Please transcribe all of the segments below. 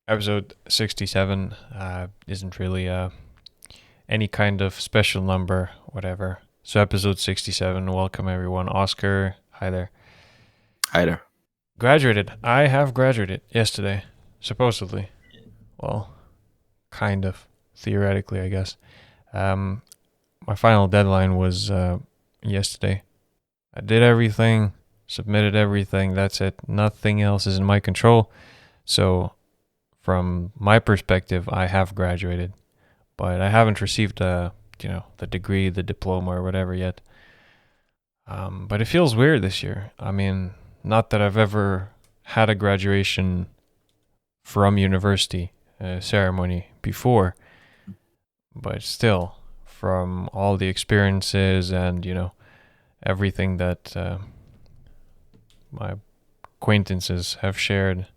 Episode 67 isn't really any kind of special number, whatever. So, episode 67, welcome everyone. Oscar, hi there. Hi there. Graduated. I have graduated yesterday, supposedly. Well, kind of. Theoretically, I guess. Um, my final deadline was yesterday. I did everything, submitted everything, that's it. Nothing else is in my control. So, from my perspective, I have graduated. But I haven't received the degree, the diploma, or whatever yet. But it feels weird this year. I mean, not that I've ever had a graduation from university ceremony before, but still, from all the experiences and everything that my acquaintances have shared,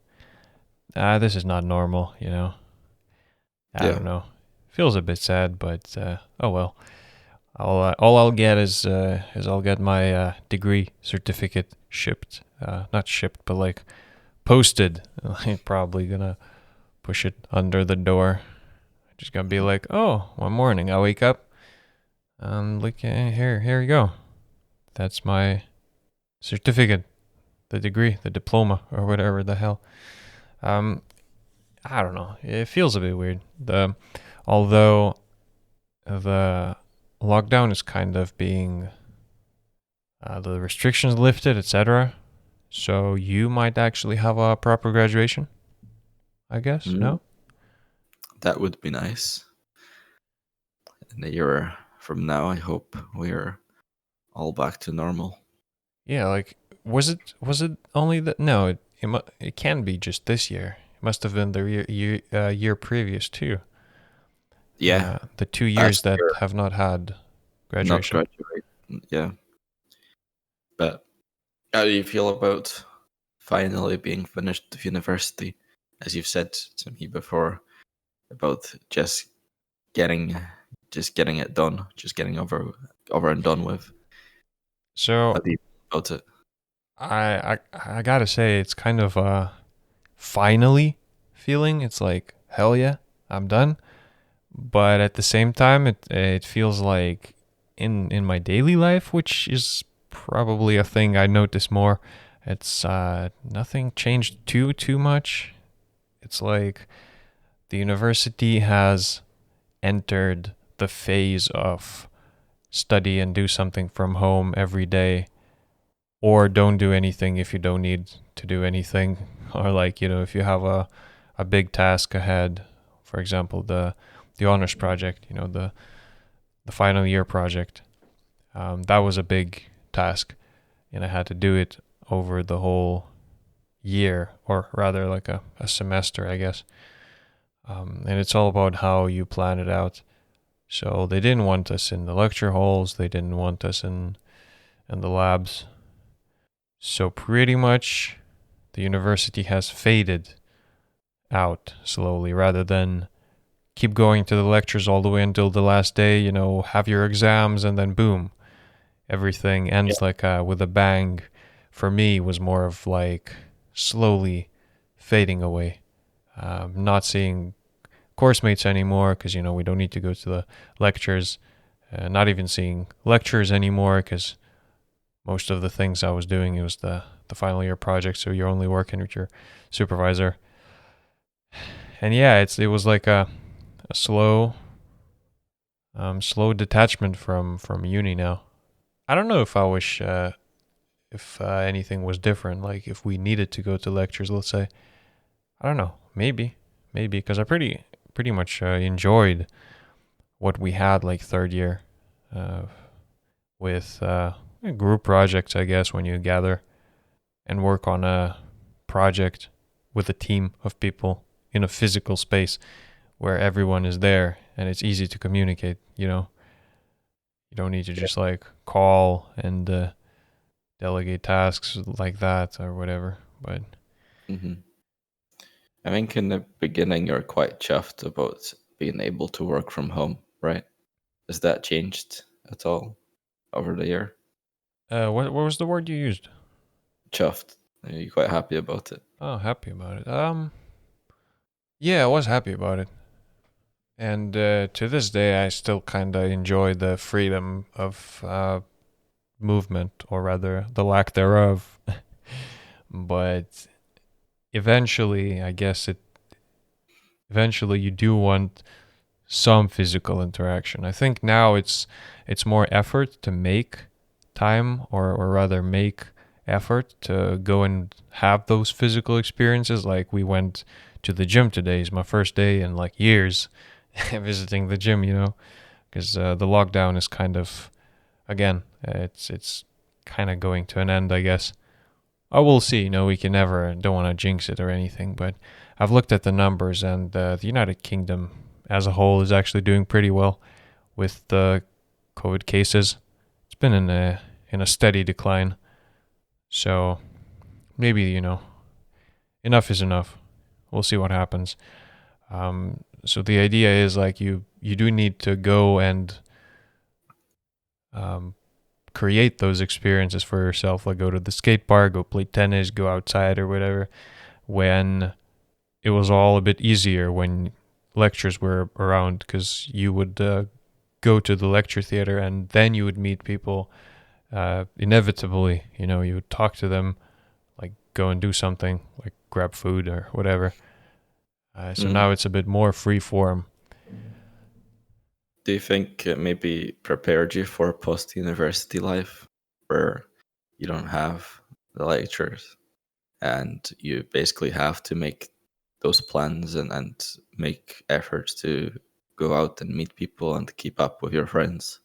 this is not normal. I Yeah, don't know. Feels a bit sad, but oh well. All I'll get is I'll get my degree certificate shipped, not shipped, but like posted. I'm probably gonna push it under the door. Just gonna be like, oh, one morning I wake up, look here you go. That's my certificate, the degree, the diploma, or whatever the hell. Um, I don't know. It feels a bit weird. Although the lockdown is kind of being the restrictions lifted, etc. So you might actually have a proper graduation, I guess. mm, No? that would be nice. In a year from now, I hope we're all back to normal. Yeah, like was it only that? No, it can be just this year. It must have been the year previous too. Yeah, The 2 years last that year have not had not graduation. graduate. Yeah, but how do you feel about finally being finished with university? As you've said to me before about getting just getting it done, just getting over and done with. How So do you feel about it? I gotta say it's kind of a finally feeling. It's like hell yeah, I'm done. But at the same time, it feels like in my daily life, which is probably a thing I notice more. It's nothing changed too much. It's like the university has entered the phase of study and do something from home every day, or don't do anything if you don't need to do anything, or like if you have a big task ahead, for example the honors project, the final year project. That was a big task, and I had to do it over the whole year, or rather like a semester, I guess. And it's all about how you plan it out. So they didn't want us in the lecture halls, they didn't want us in the labs. So pretty much the university has faded out slowly rather than keep going to the lectures all the way until the last day, have your exams and then boom, everything Yeah. ends like with a bang. For me, was more of like slowly fading away. Not seeing course mates anymore because we don't need to go to the lectures. Not even seeing lectures anymore because most of the things I was doing, it was the final year project, so you're only working with your supervisor. And yeah, it was like a slow detachment from uni now. I don't know if I wish if anything was different, like if we needed to go to lectures, let's say. I don't know. Maybe because I pretty much enjoyed what we had like third year uh, with group projects. I guess when you gather and work on a project with a team of people in a physical space where everyone is there and it's easy to communicate. You don't need to just like call and delegate tasks like that or whatever. But hmm I think in the beginning you're quite chuffed about being able to work from home, right? Has that changed at all over the year? what was the word you used? Chuffed. Are you quite happy about it? Oh, happy about it. Yeah, I was happy about it. And to this day, I still kind of enjoy the freedom of movement, or rather, the lack thereof. But eventually, I guess eventually you do want some physical interaction. I think now it's more effort to make time, or rather make effort to go and have those physical experiences. Like we went to the gym today. It's my first day in like years visiting the gym, because the lockdown is kind of, again, it's kind of going to an end, I guess. I will see. We can never, don't want to jinx it or anything, but I've looked at the numbers, and the United Kingdom as a whole is actually doing pretty well with the COVID cases. It's been in a steady decline. So maybe, enough is enough. We'll see what happens. So the idea is like you do need to go and um, create those experiences for yourself. Like go to the skate park, go play tennis, go outside or whatever. When it was all a bit easier when lectures were around, because you would go to the lecture theater and then you would meet people inevitably. You would talk to them, like go and do something, like grab food or whatever. So Mm. now it's a bit more free form. Do you think it maybe prepared you for post university life where you don't have the lectures and you basically have to make those plans and make efforts to go out and meet people and keep up with your friends?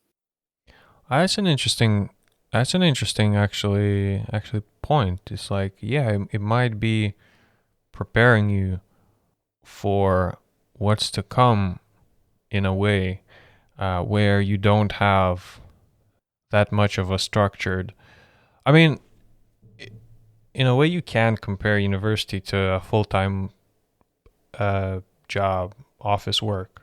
That's an interesting. That's an interesting actually point. It's like, yeah, it might be preparing you for what's to come in a way, where you don't have that much of a structured. I mean, in a way, you can compare university to a full time uh, job, office work.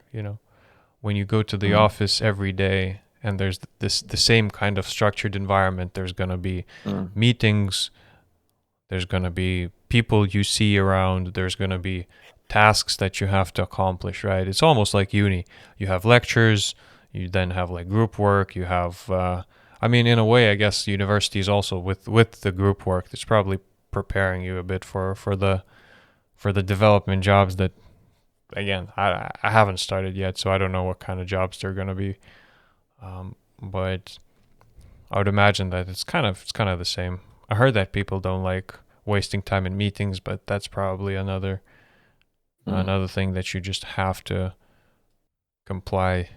When you go to the Mm. office every day and there's the same kind of structured environment, there's gonna be Mm. meetings, there's gonna be people you see around, there's gonna be tasks that you have to accomplish. Right? It's almost like uni. You have lectures, you then have like group work, you have. I mean, in a way, I guess university is also with the group work. It's probably preparing you a bit for the development jobs that, again, I haven't started yet, so I don't know what kind of jobs they're gonna be. But I would imagine that it's kind of the same. I heard that people don't like wasting time in meetings, but that's probably another Mm. another thing that you just have to comply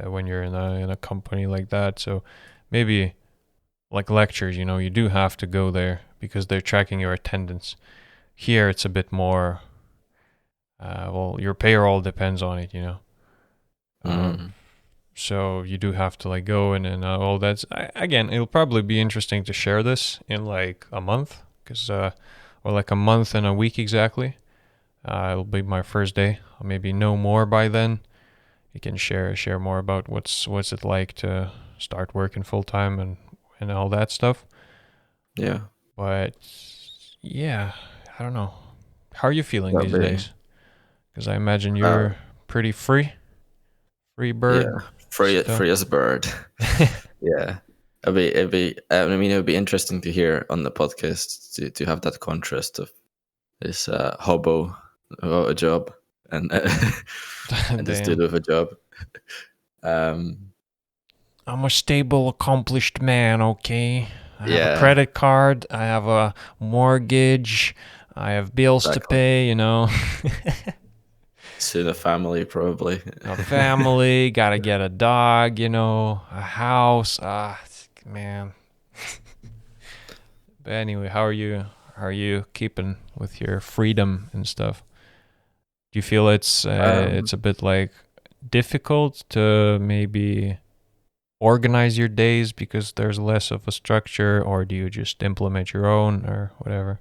when you're in a company like that. So maybe like lectures, you do have to go there because they're tracking your attendance. Here, it's a bit more. Well, your payroll depends on it. Um, Mm. so you do have to like go and all that's, again, it'll probably be interesting to share this in like a month, because or like a month and a week exactly. It'll be my first day. I'll maybe know more by then. You can share more about what's it like to start working full time and all that stuff. Yeah, But yeah, I don't know. How are you feeling that'll these be. days? Because I imagine Uh, you're pretty free yeah, bird still. free as a bird. Yeah, I mean, it would be interesting to hear on the podcast to have that contrast of this hobo without a job and and this dude Damn. with a job. Um, I'm a stable, accomplished man, okay? I have a yeah, credit card, I have a mortgage, I have bills to exactly. pay. Soon a family, probably. A family, gotta get a dog, a house. Man. But anyway, how are you? How are you keeping with your freedom and stuff? Do you feel um, it's a bit like difficult to maybe organize your days because there's less of a structure, or do you just implement your own or whatever?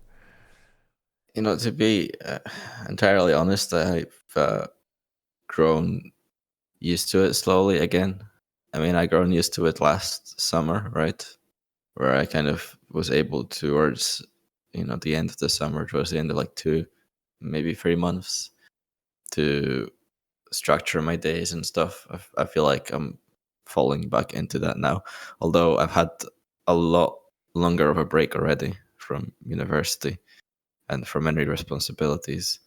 to be entirely honest, I've grown used to it slowly again. I mean, I grown used to it last summer, right? Where I kind of was able towards, the end of the summer, towards the end of like 2, maybe 3 months. to structure my days and stuff. I feel like I'm falling back into that now. Although I've had a lot longer of a break already from university and from many responsibilities.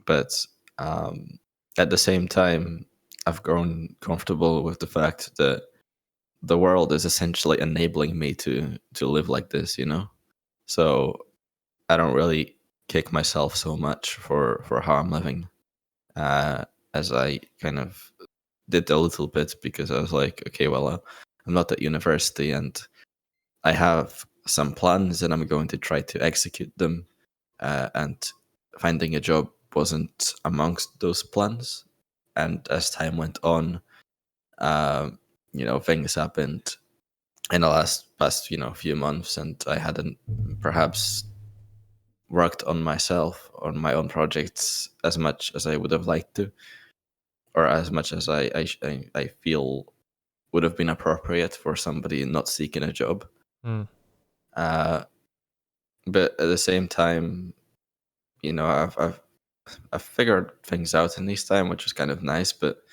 But at the same time, I've grown comfortable with the fact that the world is essentially enabling me to live like this, you know. So I don't really kick myself so much for how I'm living, uh, as I kind of did a little bit because I was like, okay, well, I'm not at university and I have some plans and I'm going to try to execute them. And finding a job wasn't amongst those plans. And as time went on, things happened in the last past few months, and I hadn't perhaps worked on myself on my own projects as much as I would have liked to, or as much as I feel would have been appropriate for somebody not seeking a job. Mm. Uh, but at the same time, I've figured things out in this time, which is kind of nice. But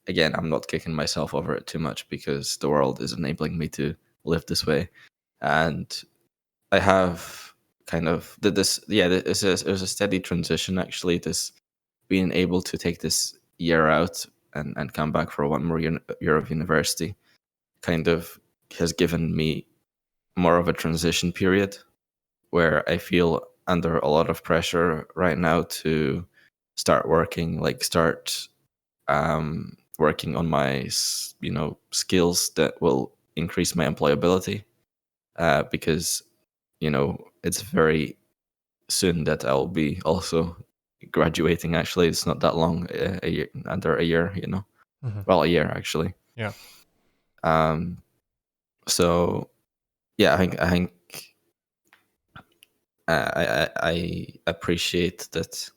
again, I'm not kicking myself over it too much because the world is enabling me to live this way, and I have kind of did this. Yeah, it was a steady transition actually. This being able to take this year out and come back for one more year of university kind of has given me more of a transition period where I feel under a lot of pressure right now to start working, like start working on my skills that will increase my employability, because it's very soon that I'll be also graduating. Actually, it's not that long, a year, under a year, Hmm. well, a year actually. Yeah. um so yeah, I think I appreciate that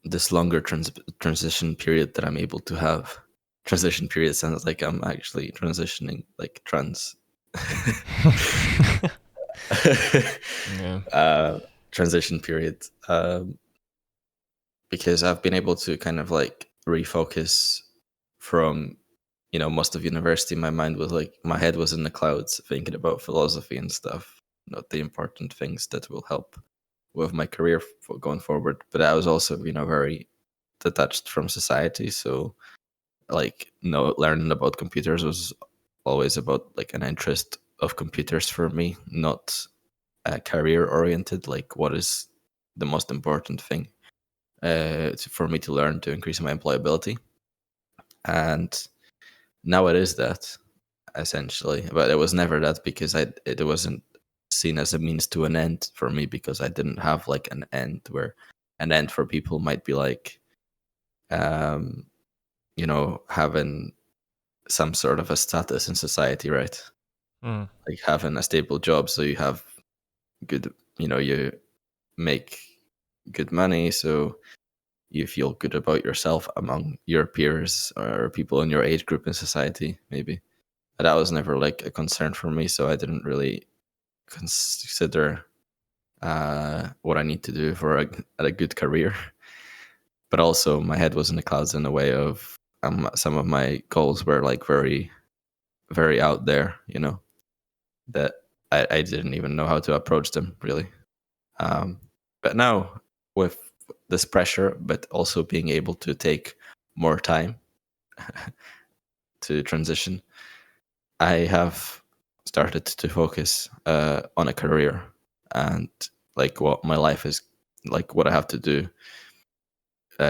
this longer transition period that I'm able to have. Transition period sounds like I'm actually transitioning, like trans. Yeah. uh, Transition period, because I've been able to kind of like refocus from most of university. My mind was like, my head was in the clouds thinking about philosophy and stuff, not the important things that will help with my career for going forward. But I was also very detached from society, so like learning about computers was always about like an interest of computers for me, not career oriented, like what is the most important thing for me to learn to increase my employability. And now it is that, essentially, but it was never that because it wasn't seen as a means to an end for me, because I didn't have like an end, where an end for people might be like um having some sort of a status in society, right? Mm. Like having a stable job, so you have good, you make good money, so you feel good about yourself among your peers or people in your age group in society, maybe. But that was never like a concern for me, so I didn't really consider what I need to do for a good career. But also, my head was in the clouds in a way of some of my goals were like very, very out there, that I didn't even know how to approach them really. But now, with this pressure, but also being able to take more time to transition, I have started to focus on a career and like what my life is, like what I have to do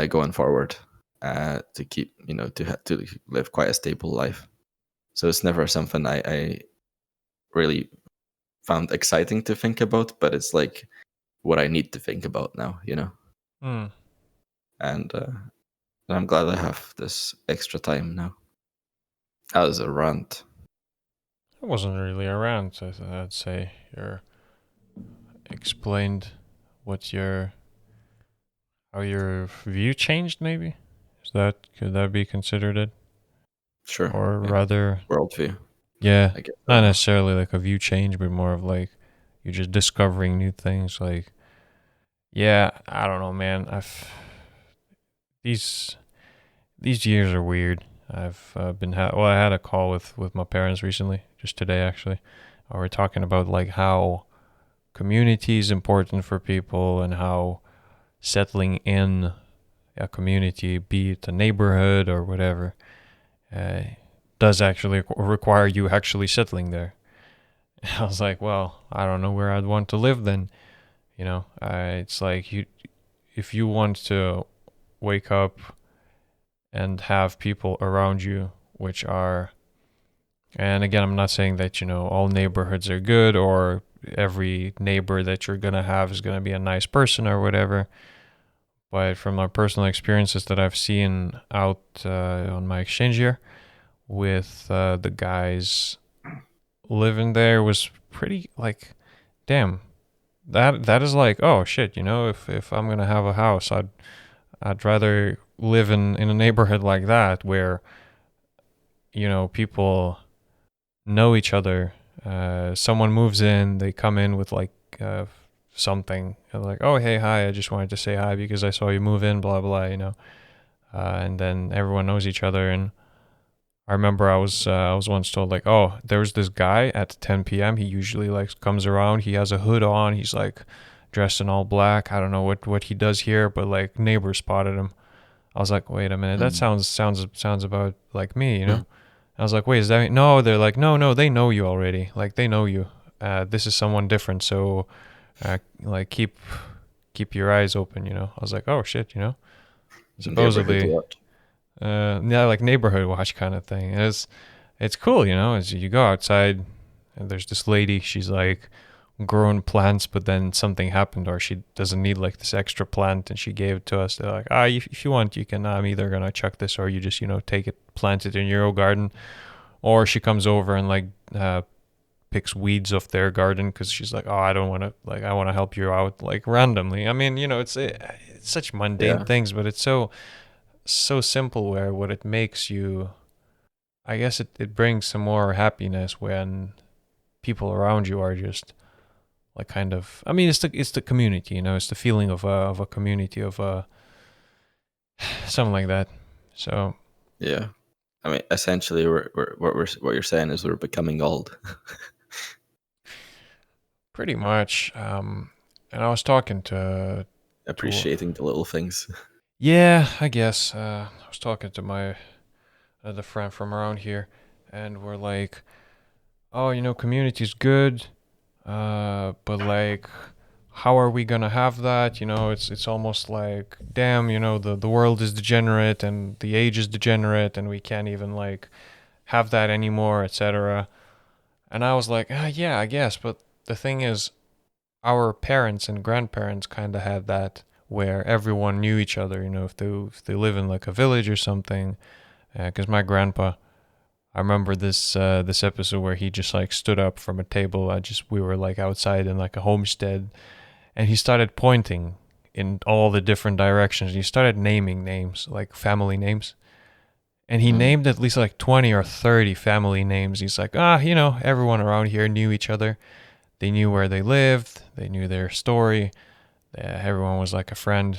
going forward, to keep, to live quite a stable life. So it's never something I really found exciting to think about, but it's like what I need to think about now, Mm. And I'm glad I have this extra time now. That was a rant. I wasn't really around, so I'd say you're explained what your how your view changed. Maybe could that be considered it, Sure. or Yeah. rather, Worldview. yeah, I guess. not necessarily like a view change, but more of like you're just discovering new things. Like, yeah, I don't know, man. these these years are weird. I've I had a call with my parents recently, just today actually. We're talking about like how community is important for people and how settling in a community, be it a neighborhood or whatever, uh, does actually require you actually settling there. I was like, well, I don't know where I'd want to live then. It's like if you want to wake up and have people around you, which are, and again, I'm not saying that, all neighborhoods are good or every neighbor that you're going to have is going to be a nice person or whatever. But from my personal experiences that I've seen out on my exchange year with the guys living there was pretty like, damn, that is like, oh shit, if I'm gonna have a house, I'd rather live in a neighborhood like that where people know each other. Someone moves in, they come in with like something like, oh hey hi, I just wanted to say hi because I saw you move in, blah blah, and then everyone knows each other. And I remember I was once told like, oh, there's this guy at 10 p.m. He usually like comes around. He has a hood on. He's like dressed in all black. I don't know what he does here, but like neighbors spotted him. I was like, wait a minute, that Mm. sounds about like me. I was like, wait, is that me? No? They're like, no, they know you already. Like they know you. This is someone different. So, like keep your eyes open. I was like, oh shit. Neighborhood Supposedly, what? yeah, like neighborhood watch kind of thing. It's cool. As you go outside, and there's this lady. She's like growing plants, but then something happened, or she doesn't need like this extra plant, and she gave it to us. They're like, if you want, you can. I'm either gonna chuck this, or you just take it, plant it in your own garden. Or she comes over and like picks weeds off their garden because she's like, oh, I don't want to, like, I want to help you out like randomly. I mean, it's such mundane Yeah, things, but it's so simple where what it makes you, I guess it brings some more happiness when people around you are just like kind of, I mean, it's the community, it's the feeling of a community of something like that. So yeah. I mean, essentially, what you're saying is we're becoming old. pretty much, and I was talking to Appreciating the little things. yeah, I guess I was talking to my other friend from around here, and we're like, oh, community's good, but like, how are we gonna have that? It's almost like, damn, the world is degenerate and the age is degenerate, and we can't even like have that anymore, etc. And I was like, yeah, I guess, but the thing is, our parents and grandparents kind of had that where everyone knew each other. If they live in like a village or something, because my grandpa, I remember this episode where he just like stood up from a table. We were like outside in like a homestead, and he started pointing in all the different directions. He started naming names, like family names, and he Mm, named at least like 20 or 30 family names. He's like, everyone around here knew each other. They knew where they lived. They knew their story. Everyone was like a friend.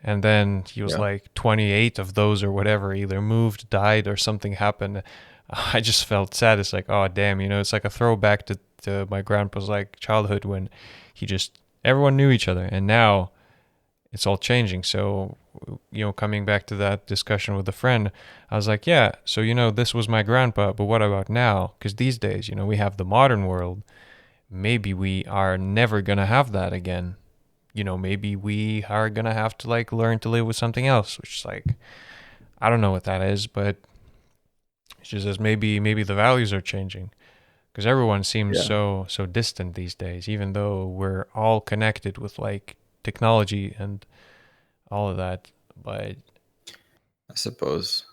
And then he was yeah, like 28 of those or whatever either moved, died, or something happened. I just felt sad. It's like, oh damn, it's like a throwback to my grandpa's like childhood when everyone knew each other, and now it's all changing. So, coming back to that discussion with a friend, I was like, yeah, so this was my grandpa, but what about now? Because these days, we have the modern world. Maybe we are never gonna have that again. Maybe we are gonna have to like learn to live with something else, which is like, I don't know what that is, but she says maybe the values are changing because everyone seems yeah. so distant these days, even though we're all connected with like technology and all of that. But I suppose.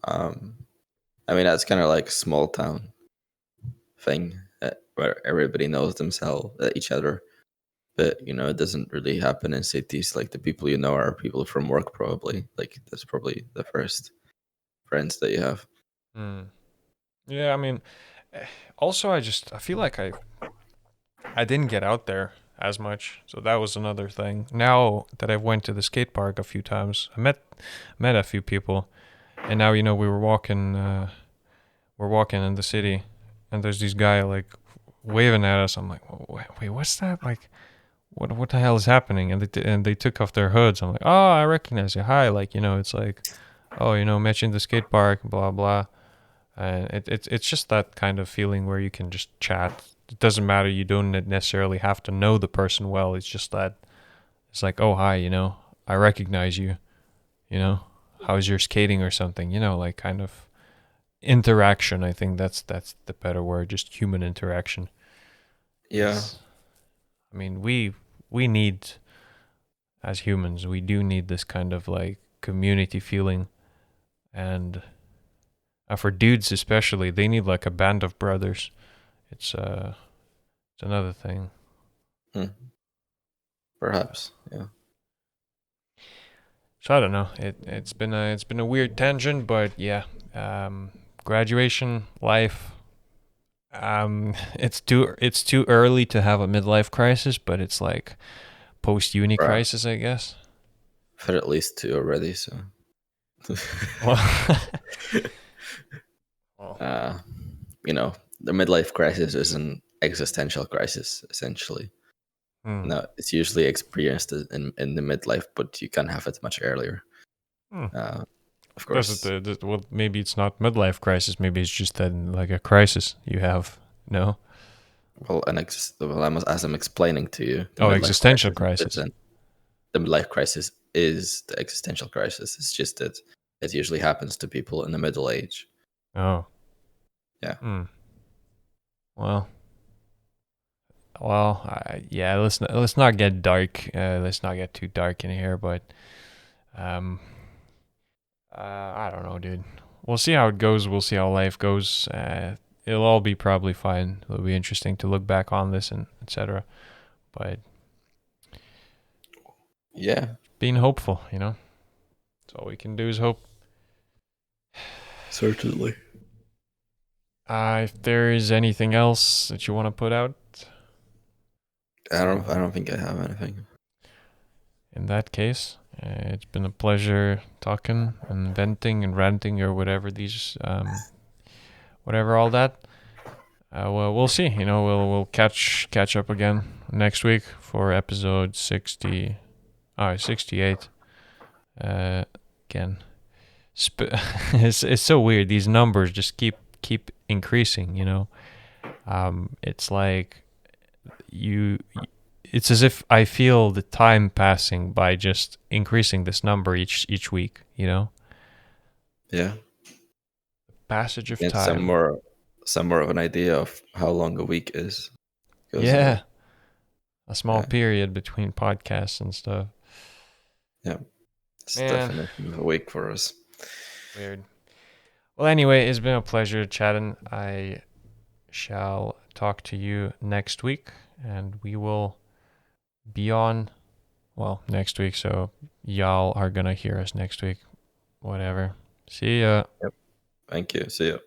Um, I mean, that's kind of like small town thing where everybody knows themselves, each other. But it doesn't really happen in cities. Like the people you know are people from work, probably. Like that's probably the first friends that you have. hmm, yeah, I mean, also I feel like I didn't get out there as much. So that was another thing. Now that I've went to the skate park a few times, I met a few people, and now we're walking in the city, and there's this guy like waving at us. I'm like, wait, what's that? Like, what the hell is happening? And they took off their hoods. I'm like, oh, I recognize you. Hi, like it's like, oh, met you in the skate park, blah blah. And it's just that kind of feeling where you can just chat. It doesn't matter. You don't necessarily have to know the person well. It's just that it's like, oh hi, I recognize you. How's your skating or something? Like kind of interaction. I think that's the better word. Just human interaction. Yeah, I mean, we need as humans, we do need this kind of like community feeling, and for dudes especially, they need like a band of brothers. It's another thing. hmm. Perhaps. Yeah. So I don't know. It's been a weird tangent, but yeah. Graduation life. It's too early to have a midlife crisis, but it's like post uni Right. crisis, I guess. I've had at least two already, so. Well, well, uh, the midlife crisis is an existential crisis, essentially. hmm, No, it's usually experienced in the midlife, but you can have it much earlier. hmm. Of Does it? course. Well, maybe it's not midlife crisis. Maybe it's just that like a crisis you have. No. Well, as I'm explaining to you, the Oh, midlife existential crisis crisis. isn't. The midlife crisis is the existential crisis. It's just that it usually happens to people in the middle age. Oh. Yeah. Hmm. Well. Well. Yeah. Let's not get dark. Let's not get too dark in here. But um. I don't know, dude. We'll see how it goes. We'll see how life goes. It'll all be probably fine. It'll be interesting to look back on this and etc. But Yeah. being hopeful, that's all we can do is hope. Certainly. If there is anything else that you want to put out, I don't think I have anything. in that case, it's been a pleasure talking and venting and ranting or whatever whatever all that. Well, we'll see. We'll catch up again next week for episode 68. Again, it's so weird. These numbers just keep increasing. It's like you. It's as if I feel the time passing by just increasing this number each week. Yeah. Passage of Get time. some more of an idea of how long a week is. Because Yeah, a small yeah, period between podcasts and stuff. yeah, it's Man, definition of a week for us. weird. Well, anyway, it's been a pleasure chatting. I shall talk to you next week, and we will be on, well, next week. So y'all are gonna hear us next week. Whatever. See ya. Yep. Thank you. See you.